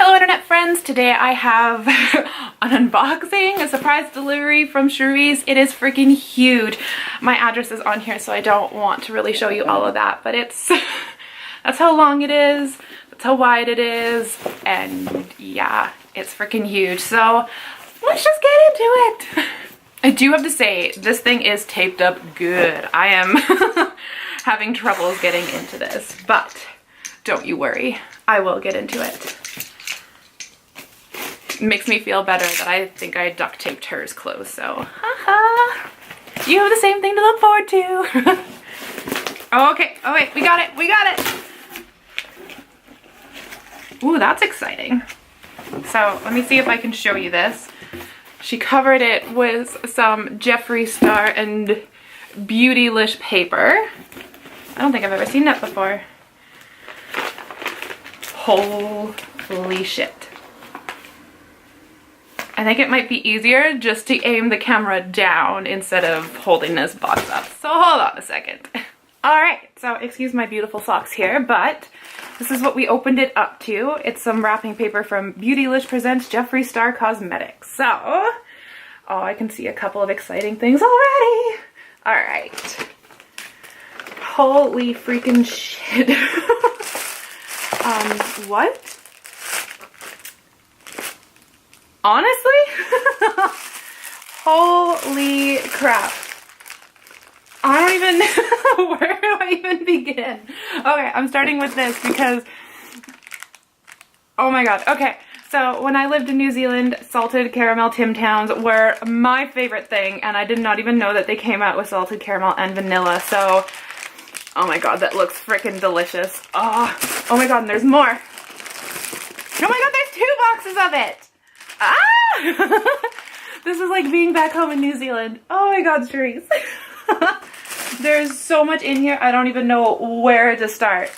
Hello internet friends, today I have an unboxing, a surprise delivery from Cerise. It is freaking huge. My address is on here so I don't want to really show you all of that, but it's, that's how long it is, that's how wide it is, and yeah, it's freaking huge. So let's just get into it. I do have to say, this thing is taped up good. I am having troubles getting into this, but don't you worry, I will get into it. It makes me feel better that I think I duct taped hers closed, so haha. You have the same thing to look forward to. Oh, okay, oh wait, we got it, we got it. Ooh, that's exciting. So let me see if I can show you this. She covered it with some Jeffree Star and Beautylish paper. I don't think I've ever seen that before. Holy shit. I think it might be easier just to aim the camera down instead of holding this box up. So hold on a second. Alright, so excuse my beautiful socks here, but this is what we opened it up to. It's some wrapping paper from Beautylish Presents Jeffree Star Cosmetics. So, oh, I can see a couple of exciting things already. Alright. Holy freaking shit. What? Honestly? Holy crap. I don't even know, where do I even begin? Okay, I'm starting with this because, oh my god, okay. So when I lived in New Zealand, salted caramel Tim Tams were my favorite thing, and I did not even know that they came out with salted caramel and vanilla, so, oh my god, that looks freaking delicious. Oh my god, and there's more. Oh my god, there's 2 boxes of it! Ah! This is like being back home in New Zealand. Oh my god, Cerise. There's so much in here, I don't even know where to start.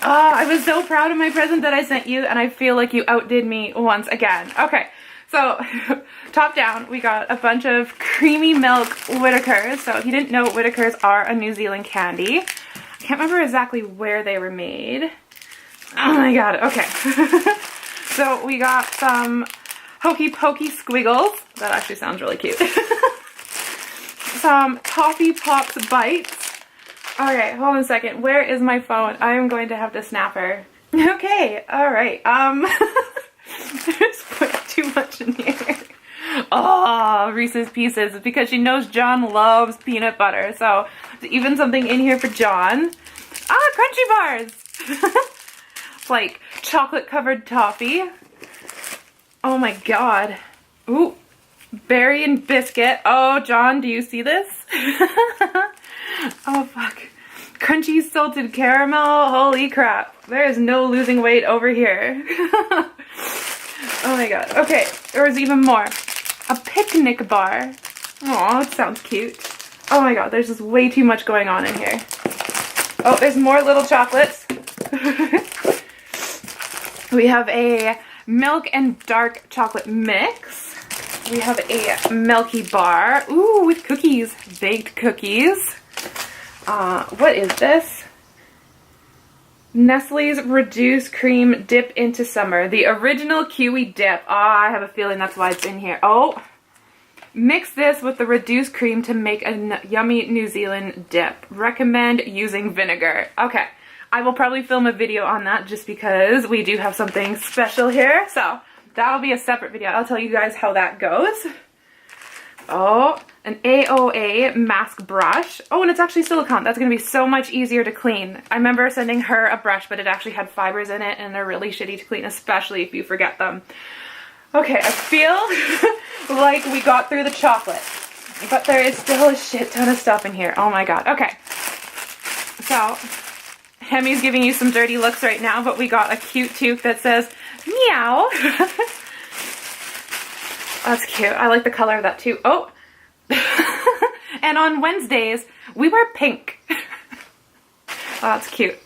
I was so proud of my present that I sent you, and I feel like you outdid me once again. Okay, so top down, we got a bunch of creamy milk Whittakers. So if you didn't know, Whittakers are a New Zealand candy. I can't remember exactly where they were made. Oh my god, okay. So we got some Hokey Pokey Squiggles. That actually sounds really cute. Some Toffee Pops Bites. Okay, hold on a second. Where is my phone? I am going to have to snap her. Okay, alright. There's way too much in here. Oh, Reese's Pieces, because she knows John loves peanut butter. So, there's even something in here for John. Ah, Crunchy Bars! Like chocolate covered toffee. Oh my god. Ooh, berry and biscuit. Oh, John, do you see this? Oh fuck. Crunchy salted caramel. Holy crap. There is no losing weight over here. Oh my god. Okay, there was even more. A picnic bar. Aw, that sounds cute. Oh my god, there's just way too much going on in here. Oh, there's more little chocolates. We have a milk and dark chocolate mix. We have a milky bar. Ooh, with cookies. Baked cookies. What is this? Nestle's Reduced Cream Dip into Summer. The original kiwi dip. Ah, I have a feeling that's why it's in here. Oh, mix this with the reduced cream to make a yummy New Zealand dip. Recommend using vinegar. Okay. I will probably film a video on that just because we do have something special here. So that'll be a separate video. I'll tell you guys how that goes. Oh, an AOA mask brush. Oh, and it's actually silicone. That's going to be so much easier to clean. I remember sending her a brush, but it actually had fibers in it, and they're really shitty to clean, especially if you forget them. Okay, I feel like we got through the chocolate, but there is still a shit ton of stuff in here. Oh my god. Okay, so Hemi's giving you some dirty looks right now, but we got a cute toque that says meow. That's cute. I like the color of that too. Oh, and on Wednesdays we wear pink. Oh, that's cute.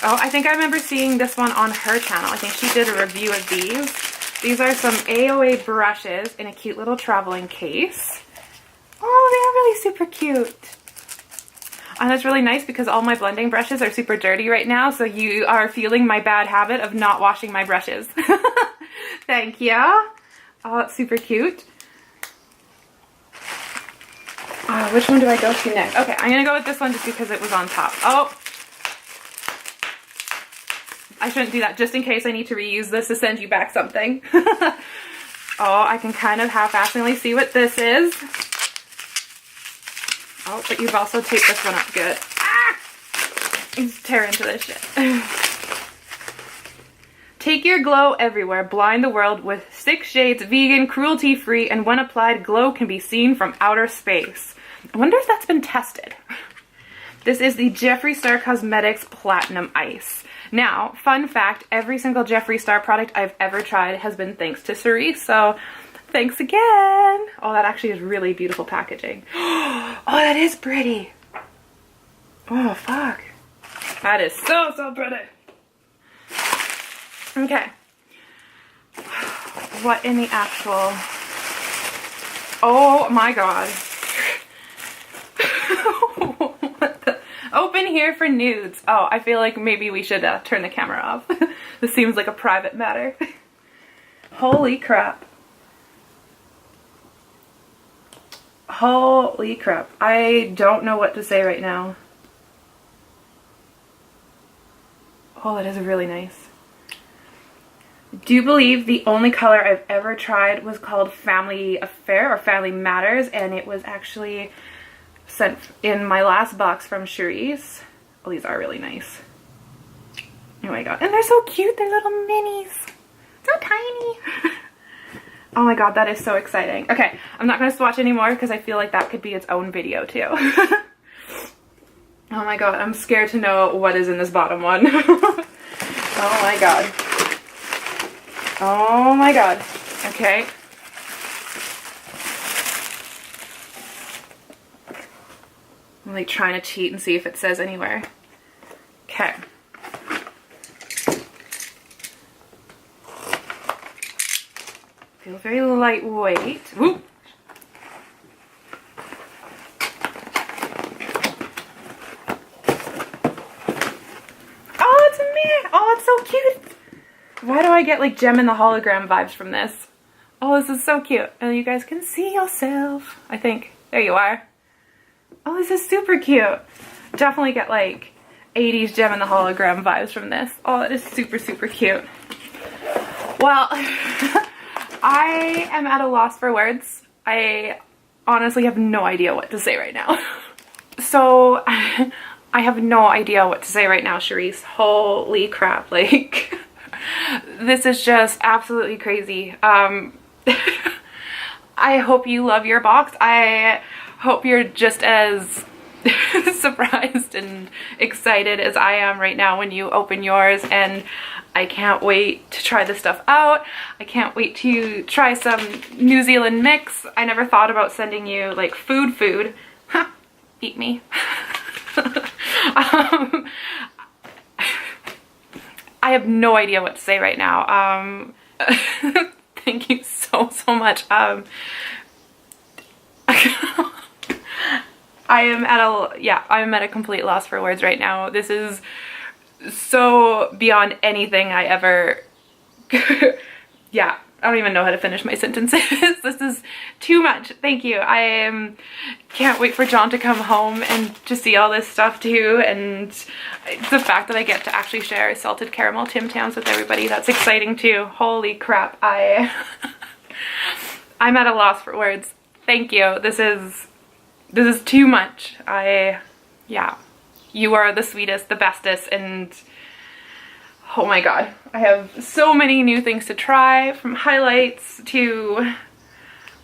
Oh, I think I remember seeing this one on her channel. I think she did a review of these. These are some AOA brushes in a cute little traveling case. Oh, they are really super cute. And that's really nice because all my blending brushes are super dirty right now, so you are feeling my bad habit of not washing my brushes. Thank you. Oh, it's super cute. Which one do I go to next? Okay, I'm gonna go with this one just because it was on top. Oh! I shouldn't do that, just in case I need to reuse this to send you back something. Oh, I can kind of half-assingly see what this is. Oh, but you've also taped this one up good. Ah! Let's tear into this shit. Take your glow everywhere. Blind the world with 6 shades, vegan, cruelty-free, and when applied, glow can be seen from outer space. I wonder if that's been tested. This is the Jeffree Star Cosmetics Platinum Ice. Now, fun fact, every single Jeffree Star product I've ever tried has been thanks to Cerise, so thanks again. Oh, that actually is really beautiful packaging. Oh, that is pretty. Oh, fuck. That is so, so pretty. Okay. What in the actual... Oh my god. What the... Open here for nudes. Oh, I feel like maybe we should turn the camera off. This seems like a private matter. Holy crap. Holy crap. I don't know what to say right now. Oh, that is really nice. Do you believe the only color I've ever tried was called Family Affair or Family Matters, and it was actually sent in my last box from Cerise. Oh, these are really nice. Oh my god. And they're so cute. They're little minis. So tiny. Oh my god, that is so exciting. Okay, I'm not going to swatch anymore because I feel like that could be its own video too. Oh my god, I'm scared to know what is in this bottom one. Oh my god. Oh my god. Okay. I'm like trying to cheat and see if it says anywhere. Okay. Feel very lightweight. Whoop. Oh, it's a mirror. Oh, it's so cute. Why do I get like Gem and the Hologram vibes from this? Oh, this is so cute. And you guys can see yourself, I think. There you are. Oh, this is super cute. Definitely get like 80s Gem and the Hologram vibes from this. Oh, it is super, super cute. Well, I am at a loss for words. I honestly have no idea what to say right now. So, I have no idea what to say right now, Cerise. Holy crap, like... This is just absolutely crazy. I hope you love your box. I hope you're just as surprised and excited as I am right now when you open yours, and I can't wait to try this stuff out. I can't wait to try some New Zealand mix. I never thought about sending you like food. Huh, eat me. I have no idea what to say right now. Thank you so much. I am at a complete loss for words right now. This is so beyond anything I ever, yeah, I don't even know how to finish my sentences. This is too much. Thank you. I can't wait for John to come home and to see all this stuff too, and the fact that I get to actually share salted caramel Tim Tams with everybody, that's exciting too. Holy crap. I'm at a loss for words. Thank you. This is too much. Yeah, you are the sweetest, the bestest, and oh my god, I have so many new things to try, from highlights to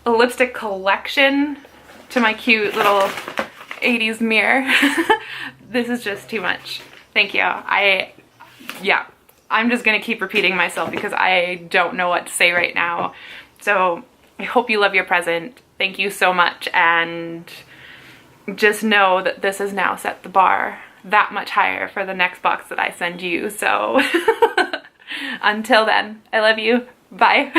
a lipstick collection to my cute little 80s mirror. This is just too much. Thank you. Yeah, I'm just gonna keep repeating myself because I don't know what to say right now. So I hope you love your present. Thank you so much, and just know that this has now set the bar that much higher for the next box that I send you. So until then, I love you. Bye.